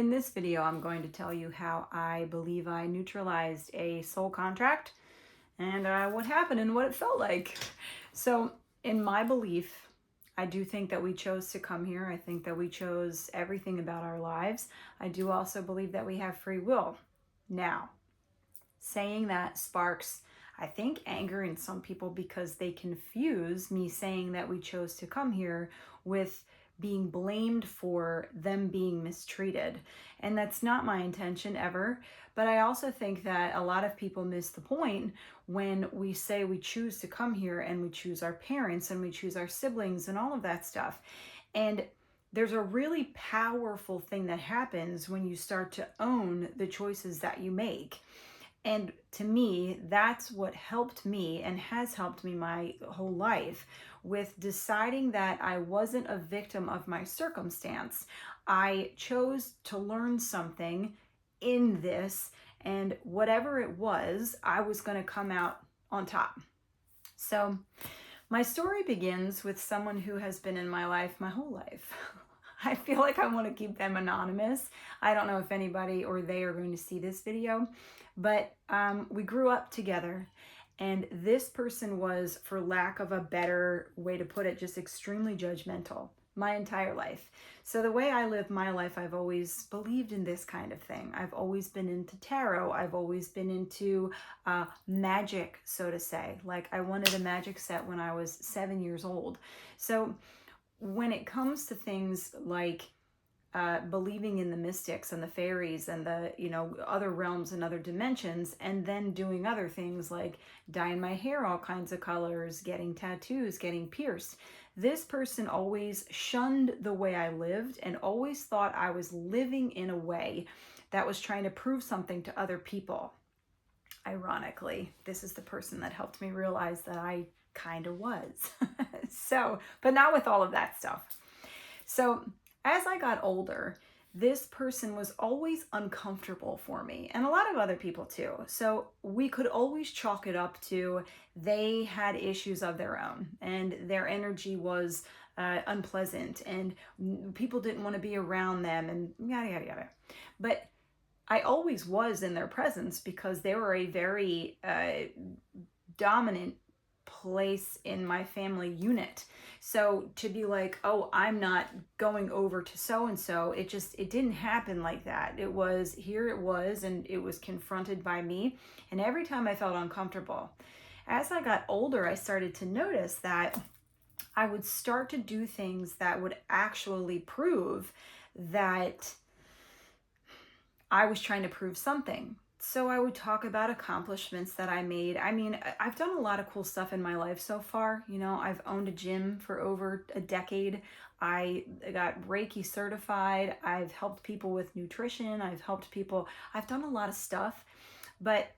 In this video, I'm going to tell you how I believe I neutralized a soul contract and what happened and what it felt like. So, in my belief, I do think that we chose to come here. I think that we chose everything about our lives. I do also believe that we have free will. Now, saying that sparks, I think, anger in some people because they confuse me saying that we chose to come here with being blamed for them being mistreated. And that's not my intention ever. But I also think that a lot of people miss the point when we say we choose to come here and we choose our parents and we choose our siblings and all of that stuff. And there's a really powerful thing that happens when you start to own the choices that you make. And to me, that's what helped me and has helped me my whole life with deciding that I wasn't a victim of my circumstance. I chose to learn something in this, and whatever it was, I was going to come out on top. So, my story begins with someone who has been in my life my whole life. I feel like I want to keep them anonymous. I don't know if anybody or they are going to see this video, but we grew up together. And this person was, for lack of a better way to put it, just extremely judgmental my entire life. So the way I live my life, I've always believed in this kind of thing. I've always been into tarot. I've always been into magic, so to say. Like I wanted a magic set when I was 7 years old. So when it comes to things like believing in the mystics and the fairies and the other realms and other dimensions, and then doing other things like dyeing my hair all kinds of colors, getting tattoos, getting pierced, this person always shunned the way I lived and always thought I was living in a way that was trying to prove something to other people. Ironically, this is the person that helped me realize that I kind of was. So, but not with all of that stuff. So as I got older, this person was always uncomfortable for me, and a lot of other people too. So we could always chalk it up to they had issues of their own and their energy was unpleasant and people didn't want to be around them and yada, yada, yada. But I always was in their presence because they were a very dominant place in my family unit. So to be like, oh, I'm not going over to so-and-so, it didn't happen like that. It was, here it was, and it was confronted by me. And every time I felt uncomfortable. As I got older, I started to notice that I would start to do things that would actually prove that I was trying to prove something. So I would talk about accomplishments that I made. I mean, I've done a lot of cool stuff in my life so far. I've owned a gym for over a decade. I got Reiki certified. I've helped people with nutrition. I've done a lot of stuff, but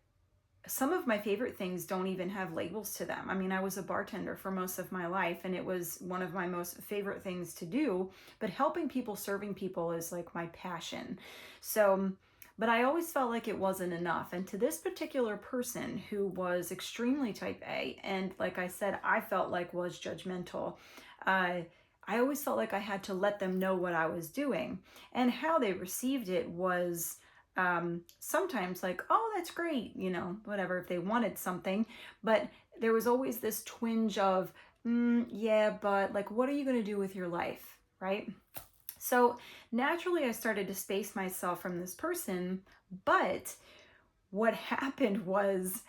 some of my favorite things don't even have labels to them. I mean, I was a bartender for most of my life, and it was one of my most favorite things to do, but helping people, serving people is like my passion. So, but I always felt like it wasn't enough. And to this particular person who was extremely type A, and like I said, I felt like was judgmental, I always felt like I had to let them know what I was doing. And how they received it was sometimes like, oh, that's great, whatever, if they wanted something. But there was always this twinge of, yeah, but like, what are you going to do with your life, right? So naturally, I started to space myself from this person. But what happened was,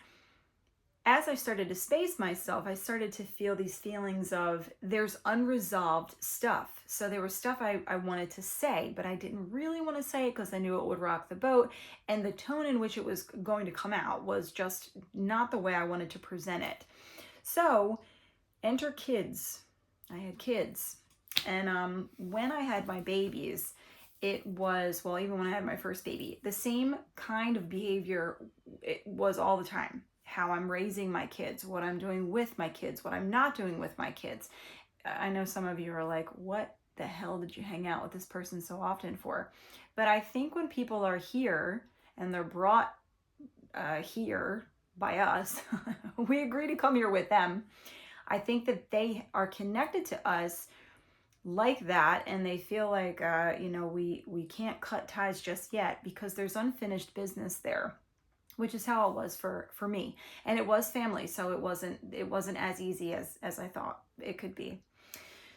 as I started to space myself, I started to feel these feelings of there's unresolved stuff. So there was stuff I wanted to say, but I didn't really want to say it because I knew it would rock the boat. And the tone in which it was going to come out was just not the way I wanted to present it. So enter kids. I had kids. And when I had my babies, it was, well, even when I had my first baby, the same kind of behavior it was all the time. How I'm raising my kids, what I'm doing with my kids, what I'm not doing with my kids. I know some of you are like, what the hell did you hang out with this person so often for? But I think when people are here and they're brought here by us, we agree to come here with them. I think that they are connected to us like that, and they feel like we can't cut ties just yet because there's unfinished business there, which is how it was for me. And it was family, so it wasn't as easy as I thought it could be.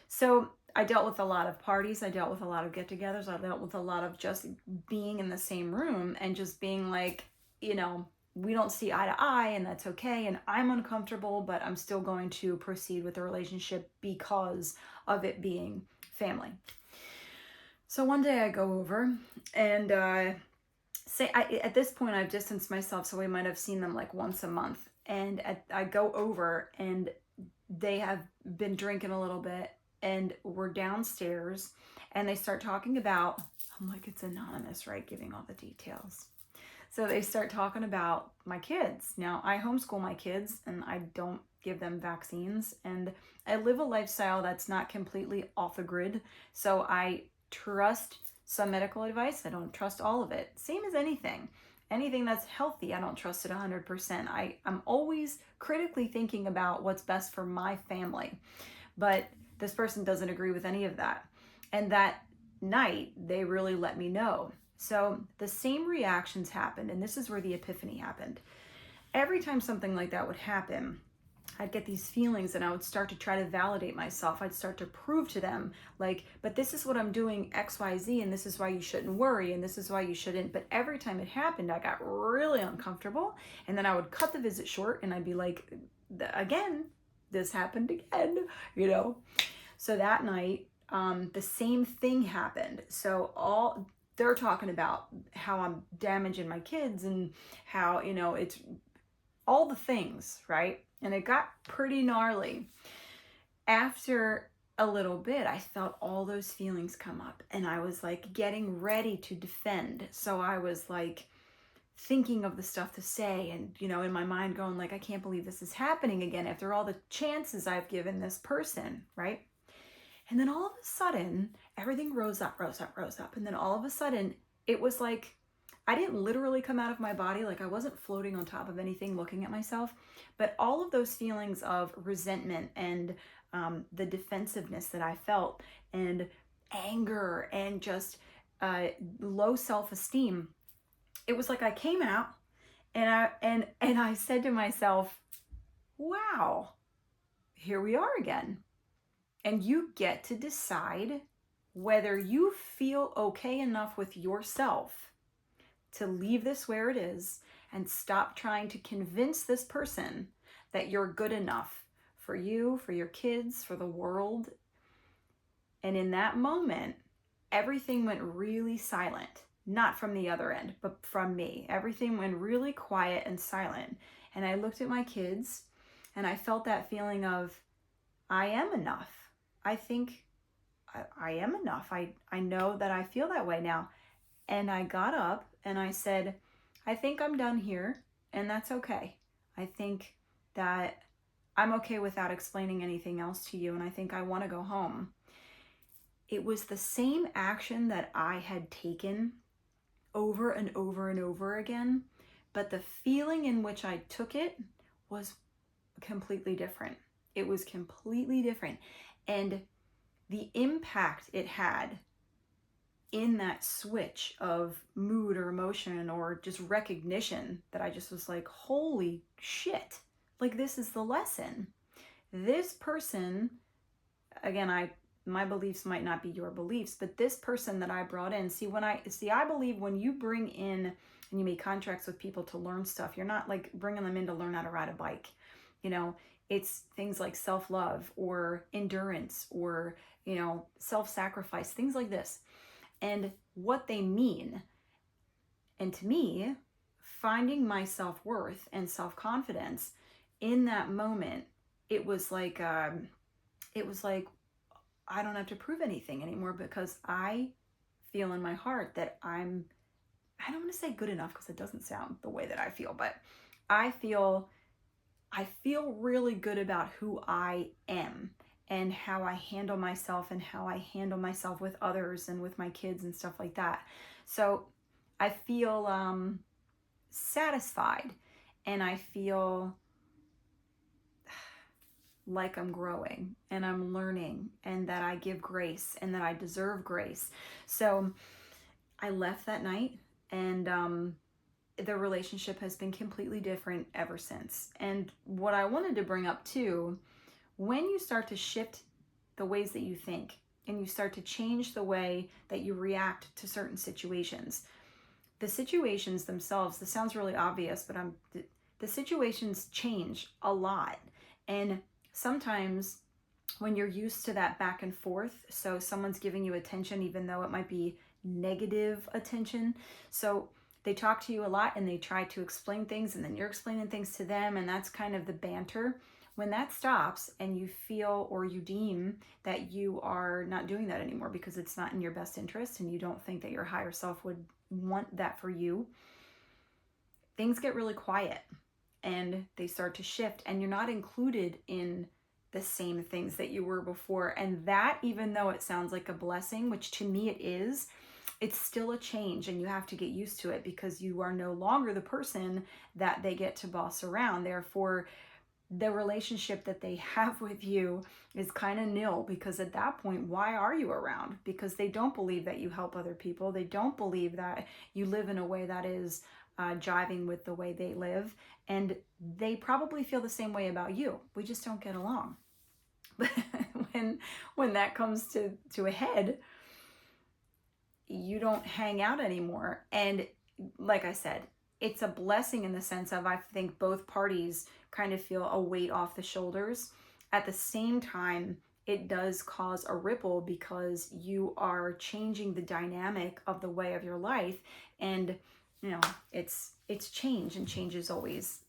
So I dealt with a lot of parties, I dealt with a lot of get-togethers, I dealt with a lot of just being in the same room and just being like, we don't see eye to eye, and that's okay, and I'm uncomfortable, but I'm still going to proceed with the relationship because of it being family. So one day I go over, and at this point I've distanced myself, so we might have seen them like once a month, and I go over, and they have been drinking a little bit, and we're downstairs, and they start talking about, I'm like, it's anonymous, right? Giving all the details. So they start talking about my kids. Now, I homeschool my kids, and I don't give them vaccines, and I live a lifestyle that's not completely off the grid. So I trust some medical advice. I don't trust all of it. Same as anything. Anything that's healthy, I don't trust it 100%. I'm always critically thinking about what's best for my family. But this person doesn't agree with any of that. And that night, they really let me know. So the same reactions happened, and this is where the epiphany happened. Every time something like that would happen, I'd get these feelings, and I would start to try to validate myself. I'd start to prove to them, like, but this is what I'm doing, XYZ, and this is why you shouldn't worry, and this is why you shouldn't. But every time it happened, I got really uncomfortable, and then I would cut the visit short, and I'd be like, again, this happened again. So that night, the same thing happened. So they're talking about how I'm damaging my kids, and how, it's all the things, right? And it got pretty gnarly. After a little bit, I felt all those feelings come up, and I was like getting ready to defend. So I was like thinking of the stuff to say, and in my mind going like, I can't believe this is happening again after all the chances I've given this person, right? And then all of a sudden, everything rose up. And then all of a sudden, it was like, I didn't literally come out of my body. Like, I wasn't floating on top of anything looking at myself. But all of those feelings of resentment, and the defensiveness that I felt, and anger, and just low self-esteem, it was like I came out, and I said to myself, wow, here we are again. And you get to decide whether you feel okay enough with yourself to leave this where it is and stop trying to convince this person that you're good enough for you, for your kids, for the world. And in that moment, everything went really silent. Not from the other end, but from me. Everything went really quiet and silent. And I looked at my kids, and I felt that feeling of, I am enough. I think I am enough. I know that I feel that way now. And I got up and I said, I think I'm done here, and that's okay. I think that I'm okay without explaining anything else to you, and I think I want to go home. It was the same action that I had taken over and over and over again, but the feeling in which I took it was completely different. It was completely different. And the impact it had in that switch of mood or emotion or just recognition, that I just was like, holy shit, like, this is the lesson. This person, again, my beliefs might not be your beliefs, but this person that I brought in, I believe when you bring in and you make contracts with people to learn stuff, you're not like bringing them in to learn how to ride a bike. It's things like self-love or endurance or, self-sacrifice, things like this, and what they mean. And to me, finding my self-worth and self-confidence in that moment, it was like I don't have to prove anything anymore, because I feel in my heart that I don't want to say good enough, because it doesn't sound the way that I feel, but I feel really good about who I am and how I handle myself, and how I handle myself with others and with my kids and stuff like that. So I feel satisfied, and I feel like I'm growing and I'm learning and that I give grace and that I deserve grace. So I left that night, and the relationship has been completely different ever since. And what I wanted to bring up too, when you start to shift the ways that you think and you start to change the way that you react to certain situations, the situations themselves, this sounds really obvious, but the situations change a lot. And sometimes when you're used to that back and forth, so someone's giving you attention even though it might be negative attention, so they talk to you a lot and they try to explain things and then you're explaining things to them, and that's kind of the banter. When that stops and you feel or you deem that you are not doing that anymore because it's not in your best interest and you don't think that your higher self would want that for you, things get really quiet and they start to shift, and you're not included in the same things that you were before. And that, even though it sounds like a blessing, which to me it is, it's still a change, and you have to get used to it because you are no longer the person that they get to boss around. Therefore, the relationship that they have with you is kind of nil, because at that point, why are you around? Because they don't believe that you help other people. They don't believe that you live in a way that is jiving with the way they live. And they probably feel the same way about you. We just don't get along. But when that comes to a head, you don't hang out anymore. And like I said, it's a blessing in the sense of, I think both parties kind of feel a weight off the shoulders. At the same time, it does cause a ripple because you are changing the dynamic of the way of your life. And you know, it's change, and change is always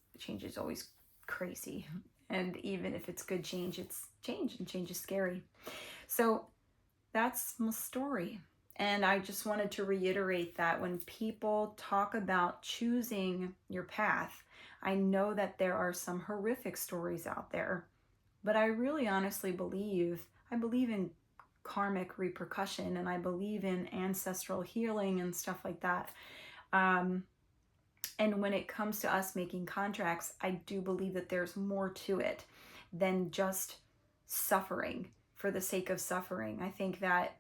crazy. And even if it's good change, it's change, and change is scary. So that's my story. And I just wanted to reiterate that when people talk about choosing your path, I know that there are some horrific stories out there, but I really honestly believe in karmic repercussion, and I believe in ancestral healing and stuff like that. And when it comes to us making contracts, I do believe that there's more to it than just suffering for the sake of suffering. I think that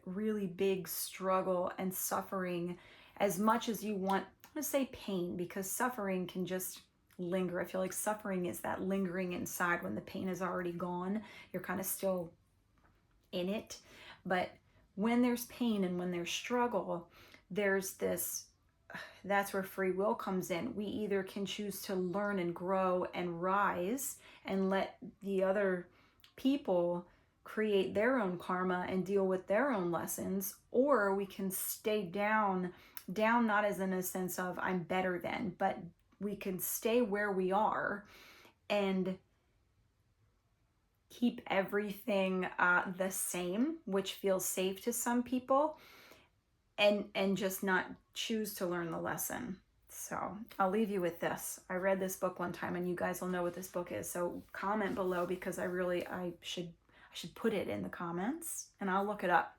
really big struggle and suffering, as much as you want, I'm going to say pain, because suffering can just linger. I feel like suffering is that lingering inside when the pain is already gone. You're kind of still in it. But when there's pain and when there's struggle, there's this, that's where free will comes in. We either can choose to learn and grow and rise and let the other people create their own karma and deal with their own lessons, or we can stay down not as in a sense of I'm better than, but we can stay where we are and keep everything the same, which feels safe to some people, and just not choose to learn the lesson. So I'll leave you with this. I read this book one time, and you guys will know what this book is. So comment below, because I should put it in the comments and I'll look it up.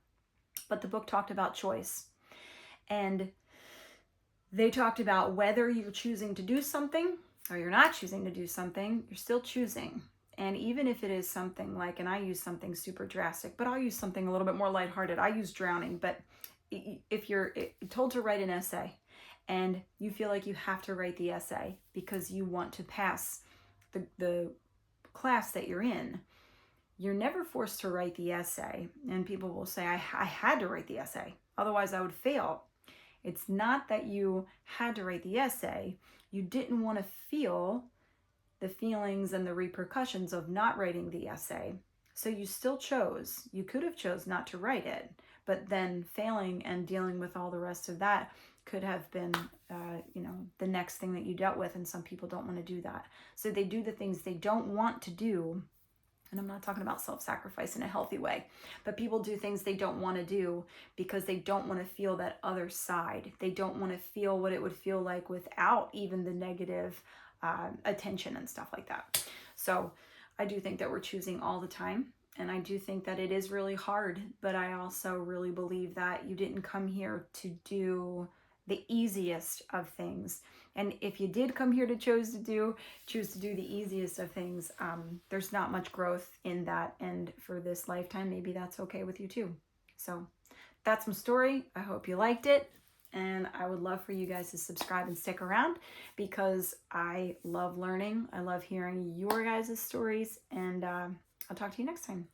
But the book talked about choice, and they talked about whether you're choosing to do something or you're not choosing to do something, you're still choosing. And even if it is something like, and I use something super drastic, but I'll use something a little bit more lighthearted. I use drowning. But if you're told to write an essay and you feel like you have to write the essay because you want to pass the class that you're in, you're never forced to write the essay. And people will say, I had to write the essay, otherwise I would fail. It's not that you had to write the essay. You didn't want to feel the feelings and the repercussions of not writing the essay. So you still chose. You could have chose not to write it, but then failing and dealing with all the rest of that could have been, the next thing that you dealt with. And some people don't want to do that. So they do the things they don't want to do. And I'm not talking about self-sacrifice in a healthy way, but people do things they don't want to do because they don't want to feel that other side. They don't want to feel what it would feel like without even the negative attention and stuff like that. So I do think that we're choosing all the time. And I do think that it is really hard, but I also really believe that you didn't come here to do the easiest of things. And if you did come here to choose to do the easiest of things, there's not much growth in that. And for this lifetime, maybe that's okay with you too. So that's my story. I hope you liked it. And I would love for you guys to subscribe and stick around, because I love learning. I love hearing your guys' stories. And I'll talk to you next time.